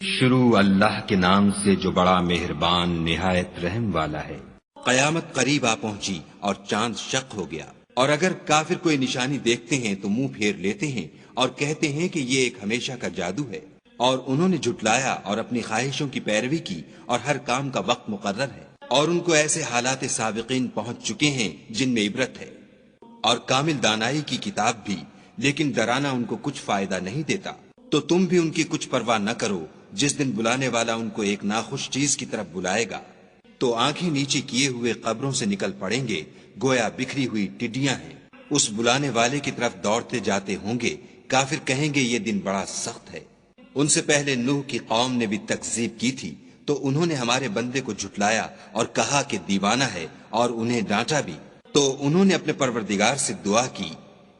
شروع اللہ کے نام سے جو بڑا مہربان نہایت رحم والا ہے۔ قیامت قریب آ پہنچی اور چاند شق ہو گیا، اور اگر کافر کوئی نشانی دیکھتے ہیں تو منہ پھیر لیتے ہیں اور کہتے ہیں کہ یہ ایک ہمیشہ کا جادو ہے، اور انہوں نے جھٹلایا اور اپنی خواہشوں کی پیروی کی، اور ہر کام کا وقت مقرر ہے، اور ان کو ایسے حالات سابقین پہنچ چکے ہیں جن میں عبرت ہے، اور کامل دانائی کی کتاب بھی، لیکن ڈرانا ان کو کچھ فائدہ نہیں دیتا۔ تو تم بھی ان کی کچھ پرواہ نہ کرو، جس دن بلانے والا ان کو ایک ناخوش چیز کی طرف بلائے گا تو آنکھیں نیچے کیے ہوئے قبروں سے نکل پڑیں گے، گویا بکھری ہوئی ٹڈیاں ہیں۔ اس بلانے والے کی طرف دوڑتے جاتے ہوں گے، کافر کہیں گے یہ دن بڑا سخت ہے۔ ان سے پہلے نوح کی قوم نے بھی تکذیب کی تھی، تو انہوں نے ہمارے بندے کو جھٹلایا اور کہا کہ دیوانہ ہے، اور انہیں ڈانٹا بھی۔ تو انہوں نے اپنے پروردگار سے دعا کی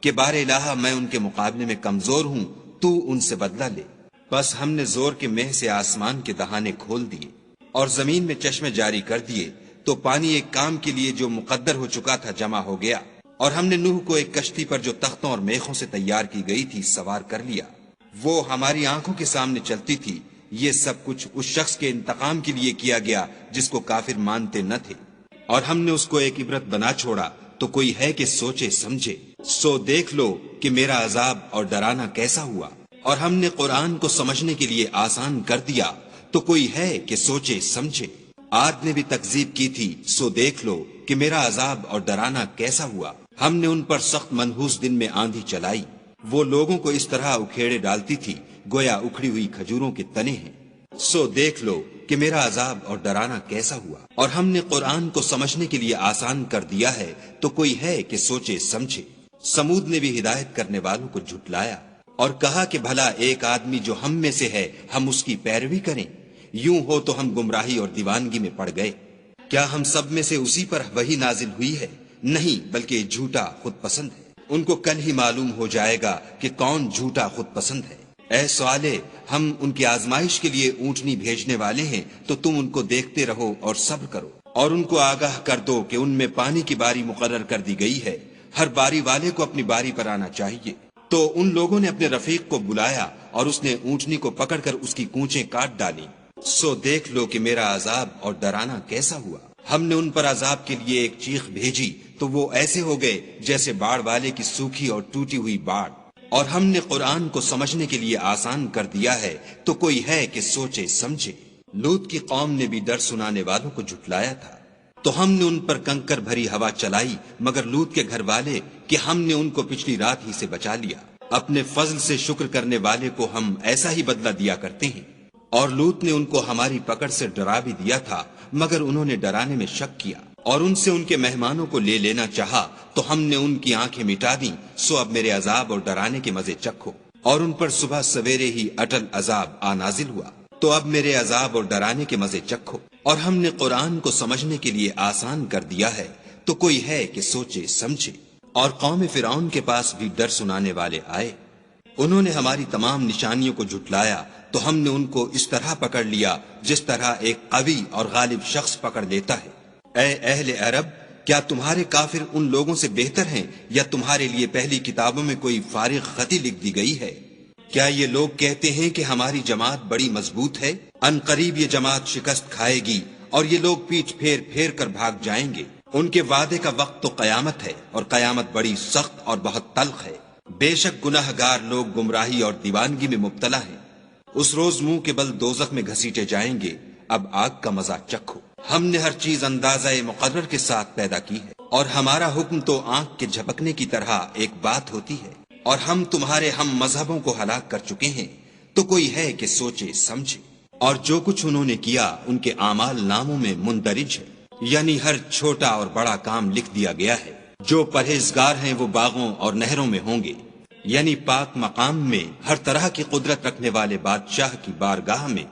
کہ بار الہ، میں ان کے مقابلے میں کمزور ہوں، تو ان سے بدلہ لے۔ بس ہم نے زور کے مہ سے آسمان کے دہانے کھول دیے اور زمین میں چشمے جاری کر دیے، تو پانی ایک کام کے لیے جو مقدر ہو چکا تھا جمع ہو گیا، اور ہم نے نوح کو ایک کشتی پر جو تختوں اور میخوں سے تیار کی گئی تھی سوار کر لیا، وہ ہماری آنکھوں کے سامنے چلتی تھی۔ یہ سب کچھ اس شخص کے انتقام کے لیے کیا گیا جس کو کافر مانتے نہ تھے، اور ہم نے اس کو ایک عبرت بنا چھوڑا، تو کوئی ہے کہ سوچے سمجھے۔ سو دیکھ لو کہ میرا عذاب اور ڈرانا کیسا ہوا، اور ہم نے قرآن کو سمجھنے کے لیے آسان کر دیا، تو کوئی ہے کہ سوچے سمجھے۔ عاد نے بھی تکذیب کی تھی، سو دیکھ لو کہ میرا عذاب اور ڈرانا کیسا ہوا۔ ہم نے ان پر سخت منحوس دن میں آندھی چلائی، وہ لوگوں کو اس طرح اکھیڑے ڈالتی تھی گویا اکھڑی ہوئی کھجوروں کے تنے ہیں۔ سو دیکھ لو کہ میرا عذاب اور ڈرانا کیسا ہوا، اور ہم نے قرآن کو سمجھنے کے لیے آسان کر دیا ہے، تو کوئی ہے کہ سوچے سمجھے۔ سمود نے بھی ہدایت کرنے والوں کو جھٹلایا اور کہا کہ بھلا ایک آدمی جو ہم میں سے ہے ہم اس کی پیروی کریں، یوں ہو تو ہم گمراہی اور دیوانگی میں پڑ گئے۔ کیا ہم سب میں سے اسی پر وحی نازل ہوئی ہے؟ نہیں، بلکہ جھوٹا خود پسند ہے۔ ان کو کل ہی معلوم ہو جائے گا کہ کون جھوٹا خود پسند ہے۔ اے صالح، ہم ان کی آزمائش کے لیے اونٹنی بھیجنے والے ہیں، تو تم ان کو دیکھتے رہو اور صبر کرو، اور ان کو آگاہ کر دو کہ ان میں پانی کی باری مقرر کر دی گئی ہے، ہر باری والے کو اپنی باری پر آنا چاہیے۔ تو ان لوگوں نے اپنے رفیق کو بلایا اور اس نے اونٹنی کو پکڑ کر اس کی کونچیں کاٹ ڈالی۔ سو دیکھ لو کہ میرا عذاب اور ڈرانا کیسا ہوا۔ ہم نے ان پر عذاب کے لیے ایک چیخ بھیجی، تو وہ ایسے ہو گئے جیسے باڑ والے کی سوکھی اور ٹوٹی ہوئی باڑ۔ اور ہم نے قرآن کو سمجھنے کے لیے آسان کر دیا ہے، تو کوئی ہے کہ سوچے سمجھے۔ لوط کی قوم نے بھی ڈر سنانے والوں کو جھٹلایا تھا، تو ہم نے ان پر کنکر بھری ہوا چلائی، مگر لوط کے گھر والے کہ ہم نے ان کو پچھلی رات ہی سے بچا لیا۔ اپنے فضل سے شکر کرنے والے کو ہم ایسا ہی بدلہ دیا کرتے ہیں۔ اور لوط نے ان کو ہماری پکڑ سے ڈرا بھی دیا تھا، مگر انہوں نے ڈرانے میں شک کیا، اور ان سے ان کے مہمانوں کو لے لینا چاہا، تو ہم نے ان کی آنکھیں مٹا دیں۔ سو اب میرے عذاب اور ڈرانے کے مزے چکھو۔ اور ان پر صبح سویرے ہی اٹل عذاب آ نازل ہوا، تو اب میرے عذاب اور ڈرانے کے مزے چکھو۔ اور ہم نے قرآن کو سمجھنے کے لیے آسان کر دیا ہے، تو کوئی ہے کہ سوچے سمجھے۔ اور قوم فرعون کے پاس بھی ڈر سنانے والے آئے، انہوں نے ہماری تمام نشانیوں کو جھٹلایا، تو ہم نے ان کو اس طرح پکڑ لیا جس طرح ایک قوی اور غالب شخص پکڑ لیتا ہے۔ اے اہل عرب، کیا تمہارے کافر ان لوگوں سے بہتر ہیں، یا تمہارے لیے پہلی کتابوں میں کوئی فارغ خطی لکھ دی گئی ہے؟ کیا یہ لوگ کہتے ہیں کہ ہماری جماعت بڑی مضبوط ہے؟ ان قریب یہ جماعت شکست کھائے گی، اور یہ لوگ پیٹھ پھیر پھیر کر بھاگ جائیں گے۔ ان کے وعدے کا وقت تو قیامت ہے، اور قیامت بڑی سخت اور بہت تلخ ہے۔ بے شک گناہ گار لوگ گمراہی اور دیوانگی میں مبتلا ہیں۔ اس روز منہ کے بل دوزخ میں گھسیٹے جائیں گے، اب آگ کا مزہ چکھو۔ ہم نے ہر چیز اندازہ مقرر کے ساتھ پیدا کی ہے، اور ہمارا حکم تو آنکھ کے جھپکنے کی طرح ایک بات ہوتی ہے۔ اور ہم تمہارے ہم مذہبوں کو ہلاک کر چکے ہیں، تو کوئی ہے کہ سوچے سمجھے۔ اور جو کچھ انہوں نے کیا ان کے اعمال ناموں میں مندرج ہے، یعنی ہر چھوٹا اور بڑا کام لکھ دیا گیا ہے۔ جو پرہیزگار ہیں وہ باغوں اور نہروں میں ہوں گے، یعنی پاک مقام میں، ہر طرح کی قدرت رکھنے والے بادشاہ کی بارگاہ میں۔